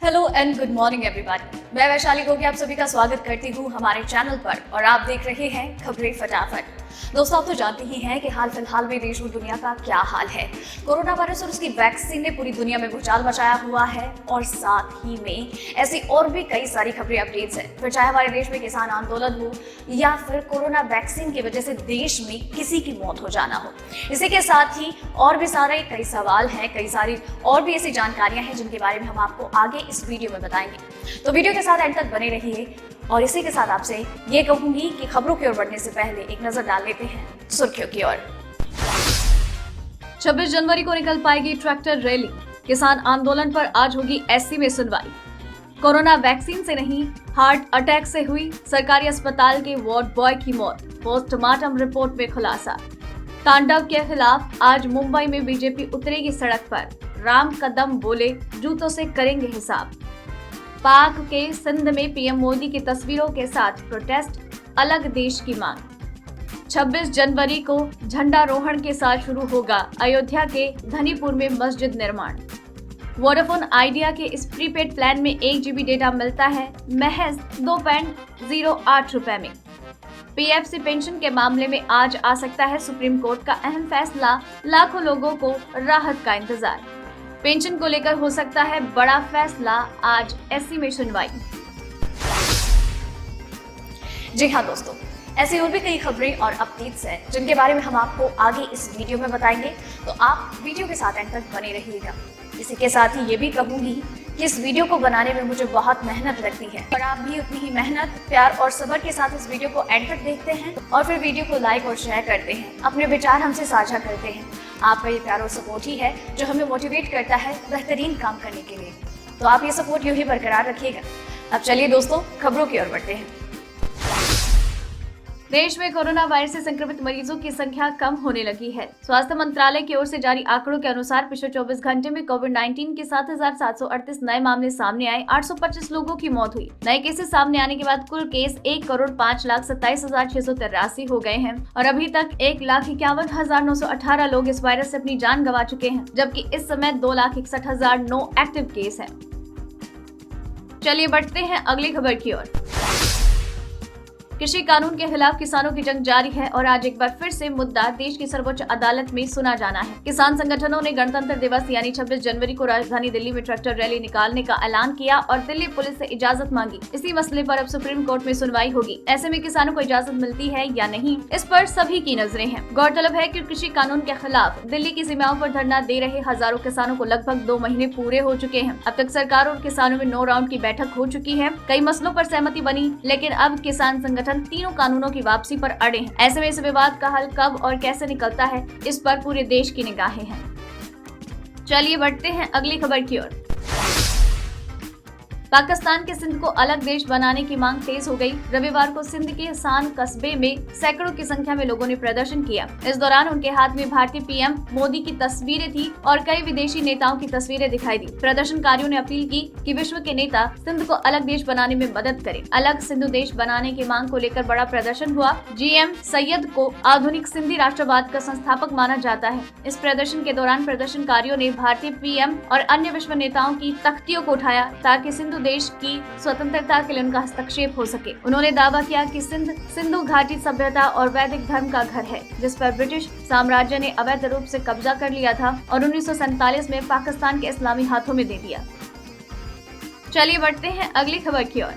Hello and good morning everyone. मैं वैशाली गोगी आप सभी का स्वागत करती हूँ हमारे चैनल पर और आप देख रहे हैं खबरें फटाफट। दोस्तों, आप तो जानते ही हैं कि हाल फिलहाल में देश और दुनिया का क्या हाल है। कोरोना वायरस और उसकी वैक्सीन ने पूरी दुनिया में भूचाल मचाया हुआ है और साथ ही में ऐसी और भी कई सारी खबरें अपडेट्स हैं। फिर चाहे हमारे देश में किसान आंदोलन हो या फिर कोरोना वैक्सीन की वजह से देश में किसी की मौत हो जाना हो, इसी के साथ ही और भी सारे कई सवाल हैं, कई सारी और भी ऐसी जानकारियां हैं जिनके बारे में हम आपको आगे इस वीडियो में बताएंगे। तो वीडियो के साथ एंड तक बने रहिए और इसी के साथ आपसे ये कहूंगी कि खबरों की ओर बढ़ने से पहले एक नजर डाल लेते हैं सुर्खियों की ओर। 26 जनवरी को निकल पाएगी ट्रैक्टर रैली। किसान आंदोलन पर आज होगी एससी में सुनवाई। कोरोना वैक्सीन से नहीं, हार्ट अटैक से हुई सरकारी अस्पताल के वार्ड बॉय की मौत। पोस्टमार्टम रिपोर्ट में खुलासा। तांडव के खिलाफ आज मुंबई में बीजेपी उतरेगी सड़क पर। राम कदम बोले, जूतों से करेंगे हिसाब। पाक के सिंध में पीएम मोदी की तस्वीरों के साथ प्रोटेस्ट, अलग देश की मांग। 26 जनवरी को झंडारोहण के साथ शुरू होगा अयोध्या के धनीपुर में मस्जिद निर्माण। वोडाफोन आइडिया के इस प्रीपेड प्लान में 1 GB डेटा मिलता है महज 2.08 रुपए में। पीएफसी पेंशन के मामले में आज आ सकता है सुप्रीम कोर्ट का अहम फैसला। लाखों लोगों को राहत का इंतजार। पेंशन को लेकर हो सकता है बड़ा फैसला, आज एससी में सुनवाई। जी हाँ दोस्तों, ऐसी और भी कई खबरें और अपडेट्स हैं जिनके बारे में हम आपको आगे इस वीडियो में बताएंगे, तो आप वीडियो के साथ एंड तक बने रहिएगा। इसी के साथ ही ये भी कहूंगी कि इस वीडियो को बनाने में मुझे बहुत मेहनत लगती है और आप भी उतनी ही मेहनत, प्यार और सब्र के साथ इस वीडियो को एंड तक देखते हैं और फिर वीडियो को लाइक और शेयर करते हैं, अपने विचार हमसे साझा करते हैं। आपका ये प्यार और सपोर्ट ही है जो हमें मोटिवेट करता है बेहतरीन काम करने के लिए। तो आप ये सपोर्ट यूं ही बरकरार रखिएगा। अब चलिए दोस्तों, खबरों की ओर बढ़ते हैं। देश में कोरोना वायरस से संक्रमित मरीजों की संख्या कम होने लगी है। स्वास्थ्य मंत्रालय की ओर से जारी आंकड़ों के अनुसार पिछले 24 घंटे में कोविड-19 के 7,738 नए मामले सामने आए। 825 लोगों की मौत हुई। नए केसेस सामने आने के बाद कुल केस 1,05,27,683 हो गए हैं और अभी तक 1,51,918 लोग इस वायरस से अपनी जान गंवा चुके हैं, जबकि इस समय 2,61,009 एक्टिव केस हैं। चलिए बढ़ते हैं अगली खबर की ओर। कृषि कानून के खिलाफ किसानों की जंग जारी है और आज एक बार फिर से मुद्दा देश की सर्वोच्च अदालत में सुना जाना है। किसान संगठनों ने गणतंत्र दिवस यानी 26 जनवरी को राजधानी दिल्ली में ट्रैक्टर रैली निकालने का ऐलान किया और दिल्ली पुलिस से इजाजत मांगी। इसी मसले पर अब सुप्रीम कोर्ट में सुनवाई होगी। ऐसे में किसानों को इजाजत मिलती है या नहीं, इस पर सभी की नजरें हैं। गौरतलब है कि कृषि कानून के खिलाफ दिल्ली की सीमाओं पर धरना दे रहे हजारों किसानों को लगभग 2 महीने पूरे हो चुके हैं। अब तक सरकार और किसानों में 9 राउंड की बैठक हो चुकी है। कई मसलों पर सहमति बनी, लेकिन अब किसान संगठन तीनों कानूनों की वापसी पर अड़े हैं। ऐसे में इस विवाद का हल कब और कैसे निकलता है, इस पर पूरे देश की निगाहें हैं। चलिए बढ़ते हैं अगली खबर की ओर। पाकिस्तान के सिंध को अलग देश बनाने की मांग तेज हो गई। रविवार को सिंध के सान कस्बे में सैकड़ों की संख्या में लोगों ने प्रदर्शन किया। इस दौरान उनके हाथ में भारतीय पीएम मोदी की तस्वीरें थी और कई विदेशी नेताओं की तस्वीरें दिखाई दी। प्रदर्शनकारियों ने अपील की कि विश्व के नेता सिंध को अलग देश बनाने में मदद करें। अलग सिंधु देश बनाने की मांग को लेकर बड़ा प्रदर्शन हुआ। GM सैयद को आधुनिक सिंधी राष्ट्रवाद का संस्थापक माना जाता है। इस प्रदर्शन के दौरान प्रदर्शनकारियों ने भारतीय पीएम और अन्य विश्व नेताओं की तख्तियों को उठाया ताकि सिंधु देश की स्वतंत्रता के लिए उनका हस्तक्षेप हो सके। उन्होंने दावा किया कि सिंधु घाटी सभ्यता और वैदिक धर्म का घर है, जिस पर ब्रिटिश साम्राज्य ने अवैध रूप से कब्जा कर लिया था और 1947 में पाकिस्तान के इस्लामी हाथों में दे दिया। चलिए बढ़ते हैं अगली खबर की ओर।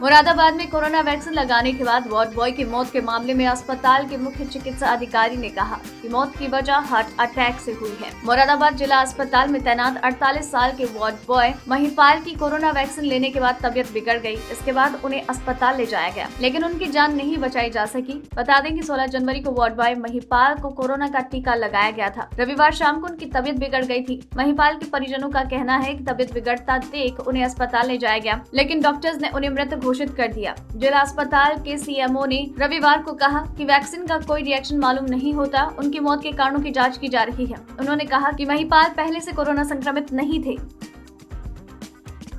मुरादाबाद में कोरोना वैक्सीन लगाने के बाद वार्ड बॉय की मौत के मामले में अस्पताल के मुख्य चिकित्सा अधिकारी ने कहा कि मौत की वजह हार्ट अटैक से हुई है। मुरादाबाद जिला अस्पताल में तैनात 48 साल के वार्ड बॉय महिपाल की कोरोना वैक्सीन लेने के बाद तबियत बिगड़ गई। इसके बाद उन्हें अस्पताल ले जाया गया, लेकिन उनकी जान नहीं बचाई जा सकी। बता दें कि 16 जनवरी को वार्ड बॉय महिपाल को कोरोना का टीका लगाया गया था। रविवार शाम को उनकी तबियत बिगड़ गई थी। महिपाल के परिजनों का कहना है कि तबियत बिगड़ता देख उन्हें अस्पताल ले जाया गया, लेकिन डॉक्टर्स ने उन्हें मृत घोषित कर दिया। जिला अस्पताल के CMO ने रविवार को कहा कि वैक्सीन का कोई रिएक्शन मालूम नहीं होता। उनकी मौत के कारणों की जांच की जा रही है। उन्होंने कहा कि महिपाल पहले से कोरोना संक्रमित नहीं थे।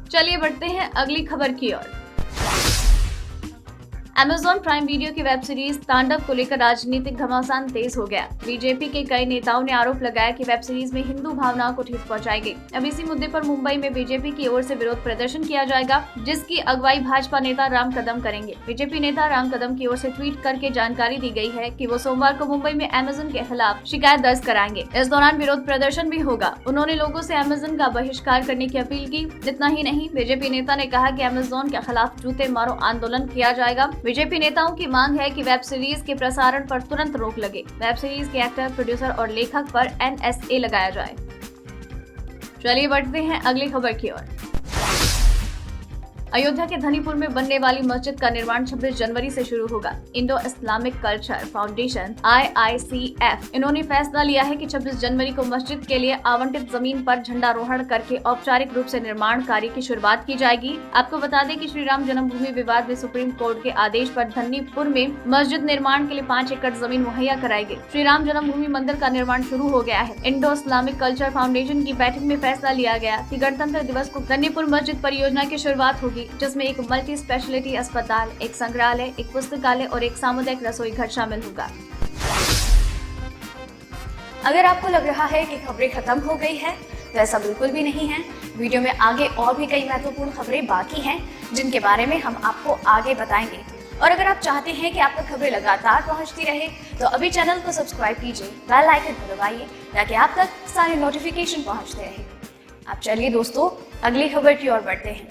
चलिए बढ़ते हैं अगली खबर की ओर। Amazon प्राइम वीडियो की वेब सीरीज तांडव को लेकर राजनीतिक घमासान तेज हो गया। बीजेपी के कई नेताओं ने आरोप लगाया कि वेब सीरीज में हिंदू भावनाओं को ठेस पहुंचाएगी। अब इसी मुद्दे पर मुंबई में बीजेपी की ओर से विरोध प्रदर्शन किया जाएगा, जिसकी अगुवाई भाजपा नेता राम कदम करेंगे। बीजेपी नेता राम कदम की ओर से ट्वीट करके जानकारी दी गई है कि वो सोमवार को मुंबई में Amazon के खिलाफ शिकायत दर्ज कराएंगे। इस दौरान विरोध प्रदर्शन भी होगा। उन्होंने लोगों से Amazon का बहिष्कार करने की अपील की। इतना ही नहीं, बीजेपी नेता ने कहा कि Amazon के खिलाफ जूते मारो आंदोलन किया जाएगा। बीजेपी नेताओं की मांग है कि वेब सीरीज के प्रसारण पर तुरंत रोक लगे। वेब सीरीज के एक्टर, प्रोड्यूसर और लेखक पर NSA लगाया जाए। चलिए बढ़ते हैं अगली खबर की ओर। अयोध्या के धनीपुर में बनने वाली मस्जिद का निर्माण 26 जनवरी से शुरू होगा। Indo Islamic culture foundation IICF इन्होंने फैसला लिया है कि 26 जनवरी को मस्जिद के लिए आवंटित जमीन पर झंडारोहण करके औपचारिक रूप से निर्माण कार्य की शुरुआत की जाएगी। आपको बता दें कि श्री राम जन्मभूमि विवाद में सुप्रीम कोर्ट के आदेश पर धनीपुर में मस्जिद निर्माण के लिए 5 एकड़ जमीन मुहैया कराई गई। श्री राम जन्मभूमि मंदिर का निर्माण शुरू हो गया है। इंडो इस्लामिक कल्चर फाउंडेशन की बैठक में फैसला लिया गया कि गणतंत्र दिवस को धनीपुर मस्जिद परियोजना की शुरुआत होगी, जिसमें एक मल्टी स्पेशलिटी अस्पताल, एक संग्रहालय, एक पुस्तकालय और एक सामुदायिक रसोई घर शामिल होगा। अगर आपको लग रहा है कि खबरें खत्म हो गई है, तो ऐसा बिल्कुल भी नहीं है। वीडियो में आगे और भी कई महत्वपूर्ण खबरें बाकी हैं, जिनके बारे में हम आपको आगे बताएंगे। और अगर आप चाहते हैं कि आप तक खबरें लगातार पहुंचती रहे, तो अभी चैनल को सब्सक्राइब कीजिए, बेल आइकन को दबाइए, ताकि आप तक सारे नोटिफिकेशन पहुंचते रहे। अब चलिए दोस्तों, अगली खबर की ओर बढ़ते हैं।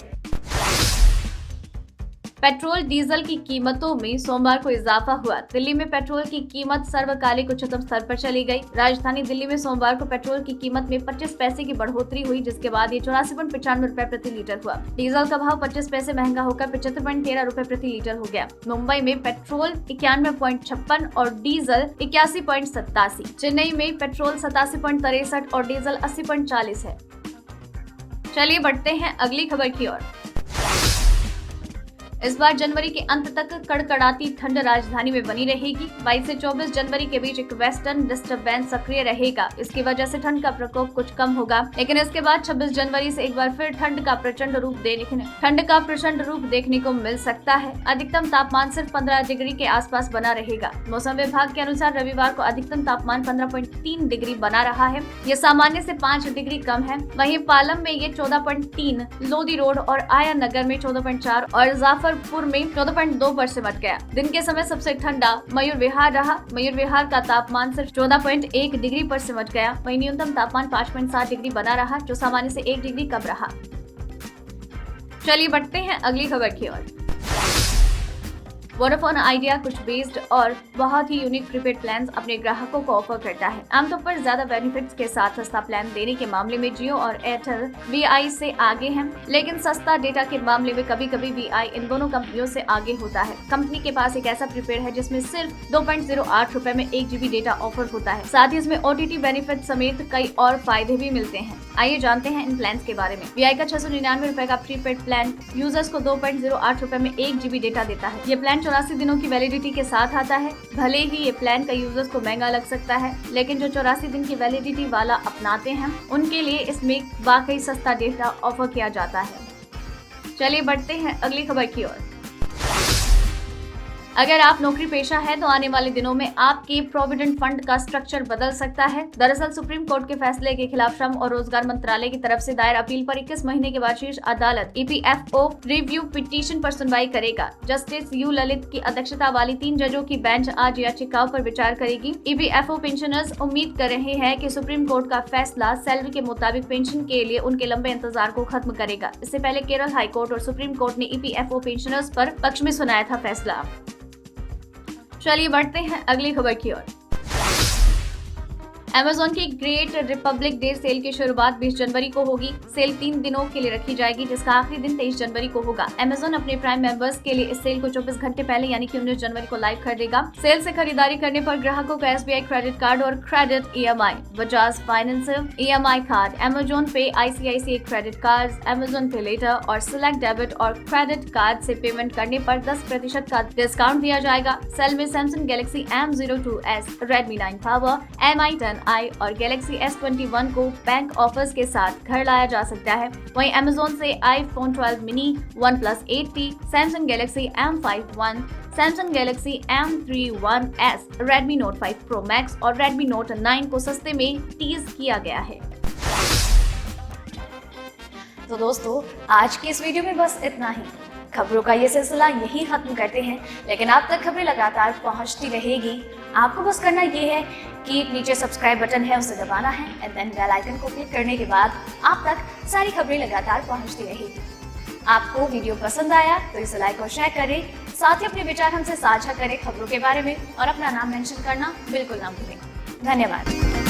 पेट्रोल डीजल की कीमतों में सोमवार को इजाफा हुआ। दिल्ली में पेट्रोल की कीमत सर्वकालिक उच्चतम स्तर पर चली गई। राजधानी दिल्ली में सोमवार को पेट्रोल की कीमत में 25 पैसे की बढ़ोतरी हुई, जिसके बाद ये 84.95 रुपए प्रति लीटर हुआ। डीजल का भाव 25 पैसे महंगा होकर 75.13 रुपए प्रति लीटर हो गया। मुंबई में पेट्रोल 91.56 और डीजल 81.87। चेन्नई में पेट्रोल 87.63 और डीजल 80.40 है। चलिए बढ़ते हैं अगली खबर की ओर। इस बार जनवरी के अंत तक कड़कड़ाती ठंड राजधानी में बनी रहेगी। 22 से 24 जनवरी के बीच एक वेस्टर्न डिस्टर्बेंस सक्रिय रहेगा। इसकी वजह से ठंड का प्रकोप कुछ कम होगा, लेकिन इसके बाद 26 जनवरी से एक बार फिर ठंड का प्रचंड रूप देखने को मिल सकता है। अधिकतम तापमान सिर्फ 15 डिग्री के आसपास बना रहेगा। मौसम विभाग के अनुसार रविवार को अधिकतम तापमान 15.3 डिग्री बना रहा है। ये सामान्य से 5 डिग्री कम है। वहीं पालम में ये 14.3, लोधी रोड और आया नगर में 14.4 और जाफरपुर में 14.2 पर सिमट गया। दिन के समय सबसे ठंडा मयूर विहार रहा। मयूर विहार का तापमान सिर्फ 14.1 डिग्री पर सिमट गया। वहीं न्यूनतम तापमान 5.7 डिग्री बना रहा, जो सामान्य से 1 डिग्री कम रहा। चलिए बढ़ते हैं अगली खबर की ओर। वोडाफोन आइडिया कुछ बेस्ड और बहुत ही यूनिक प्रीपेड प्लान अपने ग्राहकों को ऑफर करता है। आमतौर पर ज्यादा बेनिफिट्स के साथ सस्ता प्लान देने के मामले में जियो और एयरटेल VI से आगे हैं, लेकिन सस्ता डेटा के मामले में कभी कभी VI इन दोनों कंपनियों से आगे होता है। कंपनी के पास एक ऐसा प्रीपेड है जिसमें सिर्फ 2.08 रुपए में 1 GB डेटा ऑफर होता है। साथ ही इसमें OTT बेनिफिट समेत कई और फायदे भी मिलते हैं। आइए जानते हैं इन प्लान के बारे में। VI का 699 रुपए का प्रीपेड प्लान यूजर्स को 2.08 रुपए में 1 GB डेटा देता है। ये प्लान 84 दिनों की वैलिडिटी के साथ आता है। भले ही ये प्लान का यूजर्स को महंगा लग सकता है, लेकिन जो 84 दिन की वैलिडिटी वाला अपनाते हैं, उनके लिए इसमें वाकई सस्ता डेटा ऑफर किया जाता है। चलिए बढ़ते हैं अगली खबर की ओर। अगर आप नौकरी पेशा है तो आने वाले दिनों में आपके प्रोविडेंट फंड का स्ट्रक्चर बदल सकता है। दरअसल सुप्रीम कोर्ट के फैसले के खिलाफ श्रम और रोजगार मंत्रालय की तरफ से दायर अपील पर 21 महीने के बाद शीर्ष अदालत EPFO रिव्यू पिटीशन पर सुनवाई करेगा। जस्टिस यू ललित की अध्यक्षता वाली 3 जजों की बेंच आज याचिकाओं पर विचार करेगी। EPFO पेंशनर्स उम्मीद कर रहे हैं कि सुप्रीम कोर्ट का फैसला सैलरी के मुताबिक पेंशन के लिए उनके लंबे इंतजार को खत्म करेगा। इससे पहले केरल हाई कोर्ट और सुप्रीम कोर्ट ने EPFO पेंशनर्स पर पक्ष में सुनाया था फैसला। चलिए बढ़ते हैं अगली खबर की ओर। Amazon की ग्रेट रिपब्लिक डे सेल की शुरुआत 20 जनवरी को होगी। सेल 3 दिनों के लिए रखी जाएगी, जिसका आखिरी दिन 23 जनवरी को होगा। Amazon अपने प्राइम मेंबर्स के लिए इस सेल को 24 घंटे पहले यानी कि 19 जनवरी को लाइव कर देगा। सेल से खरीदारी करने पर ग्राहकों को SBI क्रेडिट कार्ड और credit EMI, Bajaj finance EMI card, Amazon पे, ICICI क्रेडिट कार्ड, Amazon पे लेटर और सिलेक्ट डेबिट और क्रेडिट कार्ड से पेमेंट करने पर 10% का डिस्काउंट दिया जाएगा। सेल में Samsung Galaxy M02s, Redmi 9 Power, MI 10i और Galaxy S21 को बैंक ऑफर्स के साथ घर लाया जा सकता है। वहीं Amazon से iPhone 12 mini, OnePlus 8T, Samsung Galaxy M51, Samsung Galaxy M3 1S, Redmi Note 5 Pro Max और Redmi Note 9 को सस्ते में टीज किया गया है। तो दोस्तों, आज की इस वीडियो में बस इतना ही। खबरों का ये सिलसिला यही खत्म करते हैं, लेकिन आप तक खबरें लगातार पहुंचती रहेगी। आपको बस करना ये है कि नीचे सब्सक्राइब बटन है, उसे दबाना है एंड देन बेल आइकन को क्लिक करने के बाद आप तक सारी खबरें लगातार पहुंचती रहेगी। आपको वीडियो पसंद आया तो इसे लाइक और शेयर करें, साथ ही अपने विचार हमसे साझा करें खबरों के बारे में और अपना नाम मेंशन करना बिल्कुल ना भूलें। धन्यवाद।